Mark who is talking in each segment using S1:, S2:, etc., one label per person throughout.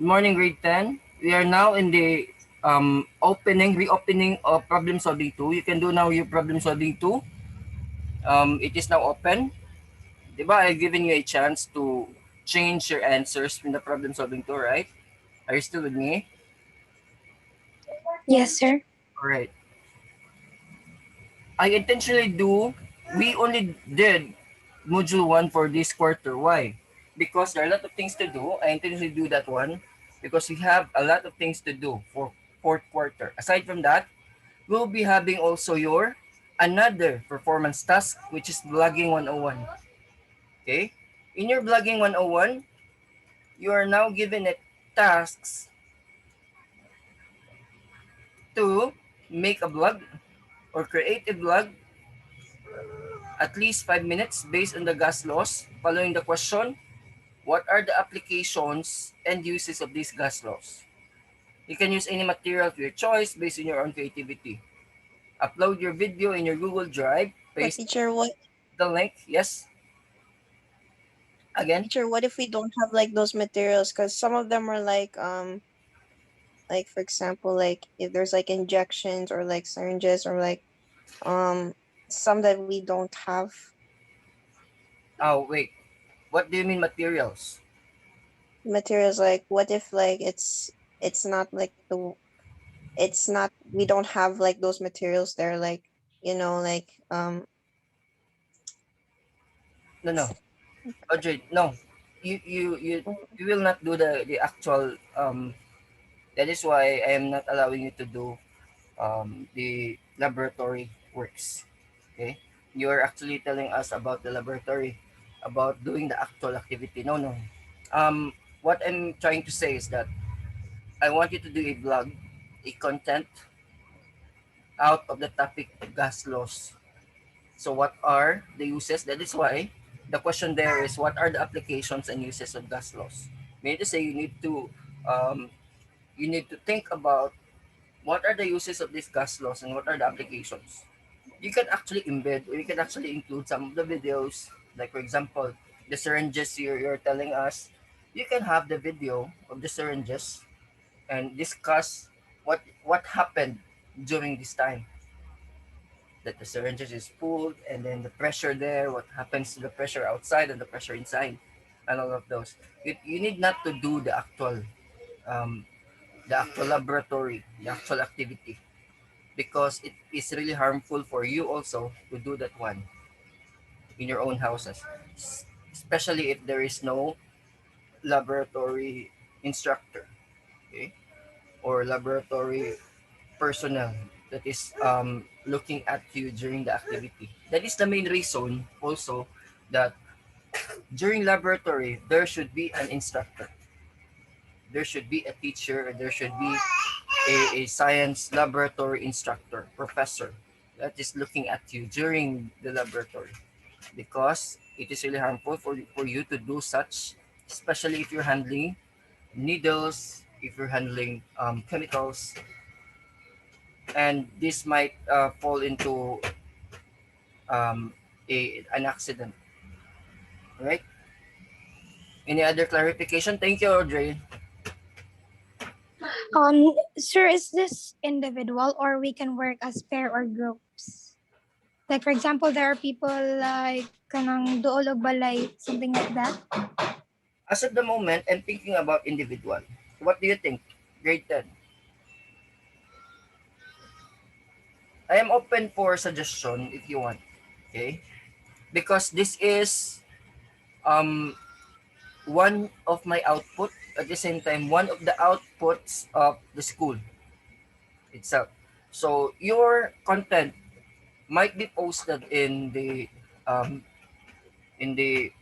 S1: Morning, grade 10. We are now in the reopening of problem solving 2. You can do now your problem solving 2. It is now open. Diba, I've given you a chance to change your answers from the problem solving 2, right? Are you still with me?
S2: Yes, sir.
S1: Alright. I intentionally do, we only did module 1 for this quarter. Why? Because there are a lot of things to do. I intentionally do that one because we have a lot of things to do for fourth quarter. Aside from that, we'll be having also your another performance task, which is blogging 101. Okay? In your blogging 101, you are now given a tasks to make a blog or create a blog at least 5 minutes based on the gas laws. Following the question, what are the applications and uses of these gas laws? You can use any material of your choice based on your own creativity. Upload your video in your Google Drive,
S3: But
S1: paste
S3: teacher, what
S1: the link. Yes, again.
S3: teacher, what if we don't have like those materials? Because some of them are like for example, like if there's like injections or like syringes or like um some that we don't have
S1: Oh, wait. What do you mean materials?
S3: materials. Like what if like it's not like it's not we don't have like those materials there, like like
S1: No, no. Audrey, no. You will not do the actual that is why I am not allowing you to do the laboratory works. Okay? You are actually telling us about the laboratory, about doing the actual activity. No, no. What I'm trying to say is that I want you to do a blog, a content out of the topic of gas laws. So what are the uses? That is why the question there is what are the applications and uses of gas laws? Meaning to say um, you need to think about what are the uses of these gas laws and what are the applications. You can actually embed or you can actually include some of the videos, like for example the syringes you're telling us. You can have the video of the syringes and discuss what happened during this time that the syringes is pulled and then the pressure there, what happens to the pressure outside and the pressure inside, and all of those. You need not to do um, the actual laboratory, the actual activity, because it is really harmful for you also to do that one in your own houses, especially if there is no laboratory instructor, okay, or laboratory personnel that is looking at you during the activity. That is the main reason also that during laboratory there should be an instructor, there should be a teacher, there should be a science laboratory instructor, professor that is looking at you during the laboratory, because it is really harmful for you to do such, especially if you're handling needles, if you're handling chemicals, and this might fall into um, an accident, right? Any other clarification? Thank you, Audrey.
S2: Sir, is this individual or we can work as pair or groups? Like for example, there are people like kanang duol og balay, something like that.
S1: As of the moment, I'm thinking about individual. What do you think? Grade 10. I am open for suggestion if you want. Okay? Because this is um one of my output, at the same time one of the outputs of the school itself. So your content might be posted um, in the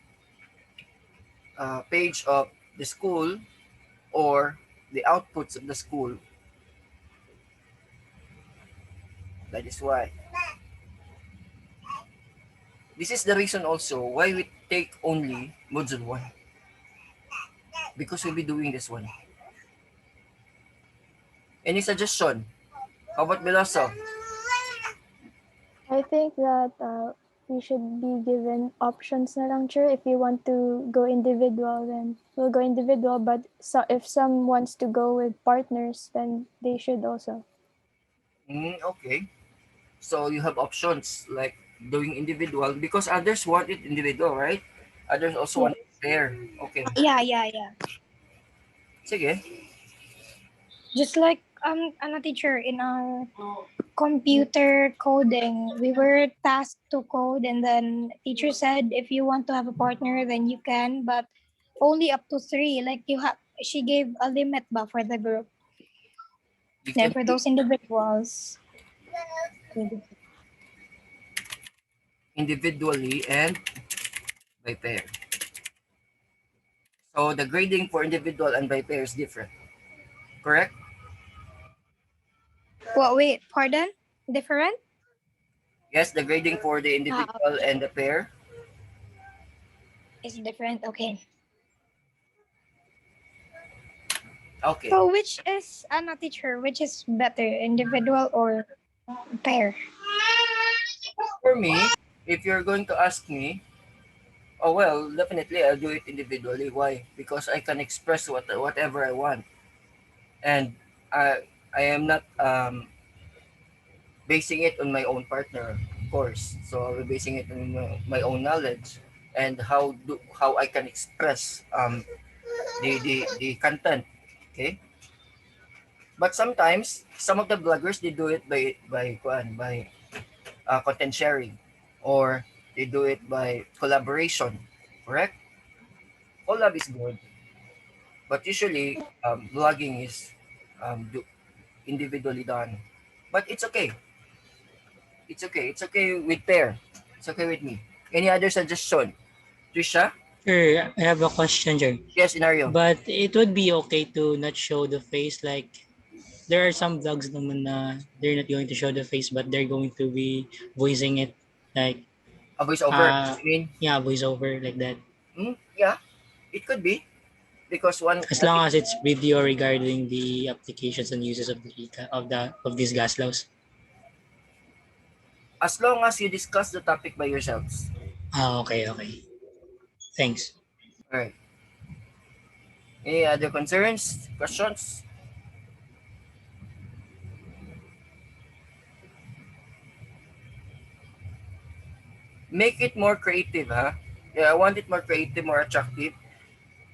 S1: page of the school or the outputs of the school. That is why. This is the reason also why we take only module 1. Because we'll be doing this one. Any suggestion? How about Beloso?
S4: I think that we should be given options na lang, sure. If you want to go individual, then we'll go individual. But so if some wants to go with partners, then they should also.
S1: Okay. So you have options like doing individual because others want it individual, right? Others also
S4: Yeah.
S1: want it pair. Okay.
S2: Yeah.
S1: Sige.
S2: Just like a teacher in our computer coding, we were tasked to code, and then teacher said if you want to have a partner, then you can, but only up to three. Like you have, she gave a limit ba for the group.
S1: You
S2: Then
S1: can
S2: for
S1: do
S2: those individuals,
S1: individually and by pair. So the grading for individual and by pair is different, correct?
S2: what? Wait, pardon? Different?
S1: Yes, the grading for the individual
S2: Okay,
S1: and the pair.
S2: it's different. Okay.
S1: Okay.
S2: So which is teacher? Which is better, individual or pair?
S1: For me, if you're going to ask me, oh well, definitely I'll do it individually. Why? Because I can express whatever I want, and I am not basing it on my own partner, of course. So I'll be basing it on my own knowledge and how I can express the content. Okay, but sometimes some of the bloggers they do it by content sharing, or they do it by collaboration. Correct? Collab is good, but usually blogging is individually done. But it's okay. It's okay. It's okay with pair. It's okay with me. Any other suggestion? Trisha?
S5: Sure, I have a question, Jer.
S1: Yes, scenario.
S5: But it would be okay to not show the face. Like there are some vlogs naman na they're not going to show the face, but they're going to be voicing it. Like
S1: A voice over.
S5: uh
S1: I mean,
S5: yeah, voiceover like that.
S1: yeah, it could be because one.
S5: As long as it's video regarding the applications and uses of of these gas laws.
S1: As long as you discuss the topic by yourselves.
S5: Ah, okay, okay. Thanks.
S1: All right. Any other concerns, questions? Make it more creative, huh? Yeah, I want it more creative, more attractive.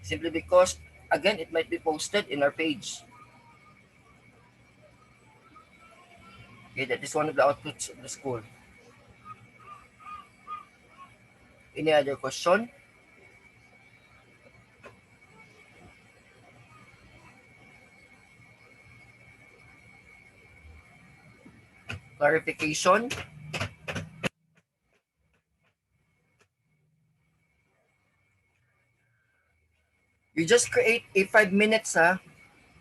S1: Simply because, again, it might be posted in our page. Okay, that is one of the outputs of the school. Any other question? Clarification? You just create a 5 minutes, huh?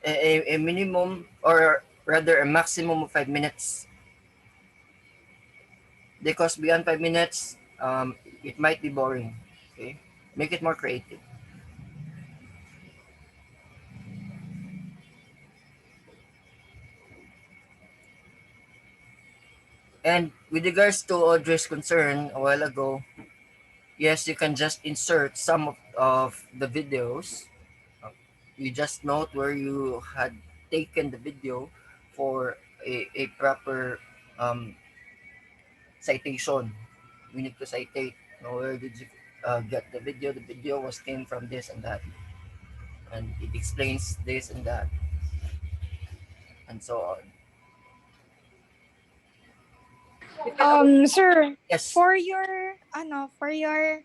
S1: A minimum or rather a maximum of 5 minutes. Because beyond 5 minutes, it might be boring. Okay? Make it more creative. And with regards to Audrey's concern a while ago, yes, you can just insert some of the videos. You just note where you had taken the video for a proper um, citation. We need to citate. Where did you get the video? The video was came from this and that, and it explains this and that, and so on. You can also,
S2: Sir,
S1: yes.
S2: for your for your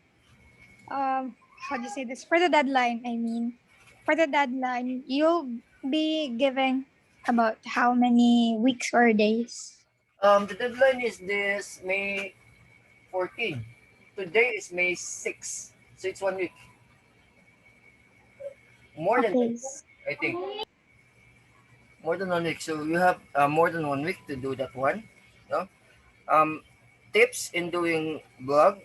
S2: how do you say this? For the deadline, I mean, for the deadline, you'll be giving about how many weeks or days?
S1: The deadline is this May 14. Today is May 6. So it's 1 week. More than 1
S2: Okay.
S1: week, I think. More than 1 week. So you have more than 1 week to do that one. No? Um, Tips in doing blog,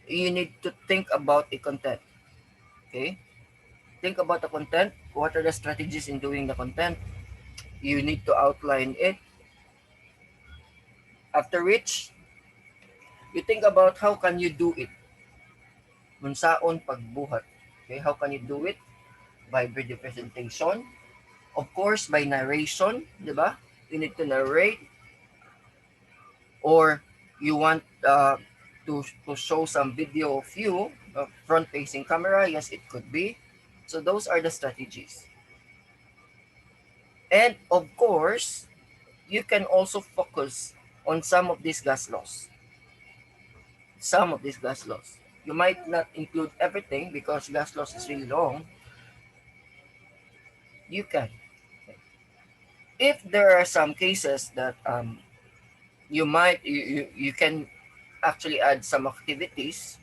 S1: you need to think about the content. Okay? Think about the content. What are the strategies in doing the content? You need to outline it. After which, You think about how can you do it. Unsaon pagbuhat. Okay, how can you do it? By video presentation, of course, by narration, di ba? You need to narrate, or you want to show some video of you, front-facing camera. Yes, it could be. So those are the strategies. And of course, you can also focus on some of these gas laws. Some of these gas laws. You might not include everything because gas laws is really long. You can. If there are some cases that you can actually add some activities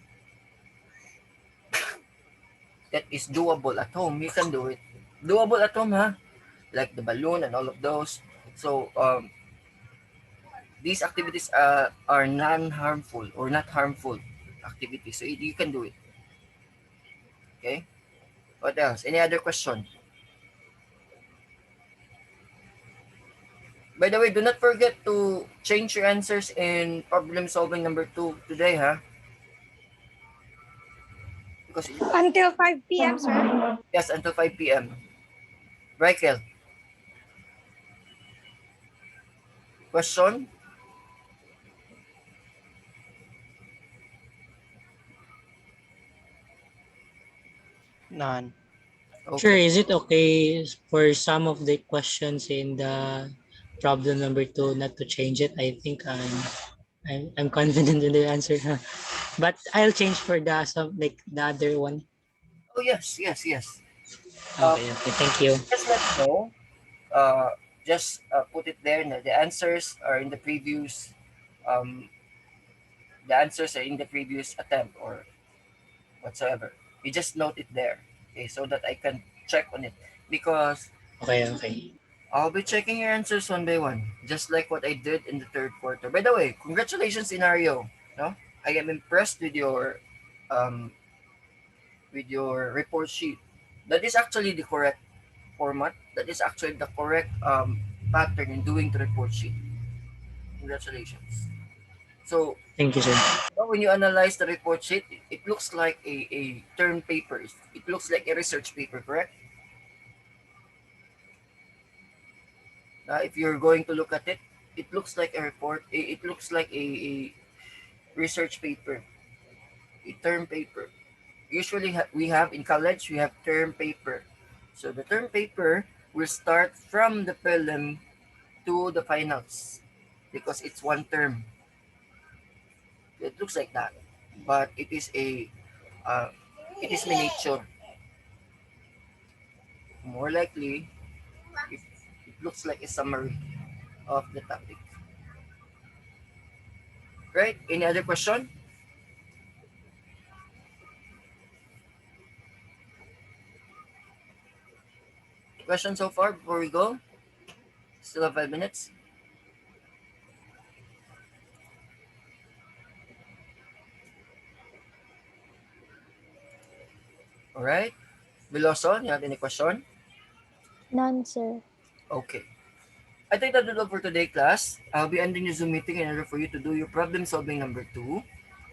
S1: that is doable at home, you can do it. Doable at home, huh? Like the balloon and all of those. So these activities are non-harmful or not harmful activities. So you can do it. Okay. What else? Any other question? By the way, do not forget to change your answers in problem solving number 2 today, huh? Because
S2: Until 5 p.m., sir.
S1: yes, until 5 p.m. Raikel, question?
S6: None.
S5: Sure,
S1: Okay.
S5: is it okay for some of the questions in the problem number 2 not to change it? I think I'm confident in the answer. But I'll change for the some like the other one.
S1: Oh, yes, yes, yes. Uh,
S5: Okay, okay, thank you.
S1: just let me know. Uh, just put it there. The answers are in the previous. Um, the answers are in the previous attempt or whatsoever. You just note it there, okay, so that I can check on it because
S5: Okay, okay.
S1: I'll be checking your answers one by one, just like what I did in the third quarter. By the way, congratulations, scenario. No, I am impressed um, with your report sheet. That is actually the correct format. That is actually the correct pattern in doing the report sheet. Congratulations. So
S5: Thank you, sir.
S1: when you analyze the report sheet, it looks like a term paper. It looks like a research paper, correct? If you're going to look at it, it looks like a report. It looks like a research paper, a term paper. Usually we have in college, we have term paper. So the term paper will start from the prelim to the finals because it's one term. It looks like that, but uh, it is miniature. More likely, it, it looks like a summary of the topic. Right? Any other question? Question so far before we go? Still have 5 minutes. All right. Veloso, you have any question?
S4: None, sir.
S1: Okay. I think that's all for today, class. I'll be ending the Zoom meeting in order for you to do your problem solving number 2.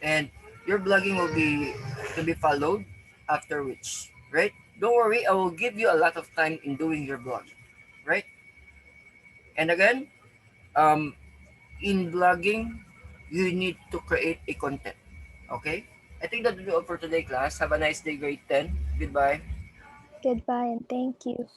S1: And your blogging will be to be followed after which, right? Don't worry, I will give you a lot of time in doing your blog, right? And again, um, in blogging, you need to create a content, okay? I think that's all for today, class. Have a nice day, grade 10. Goodbye.
S4: Goodbye and thank you.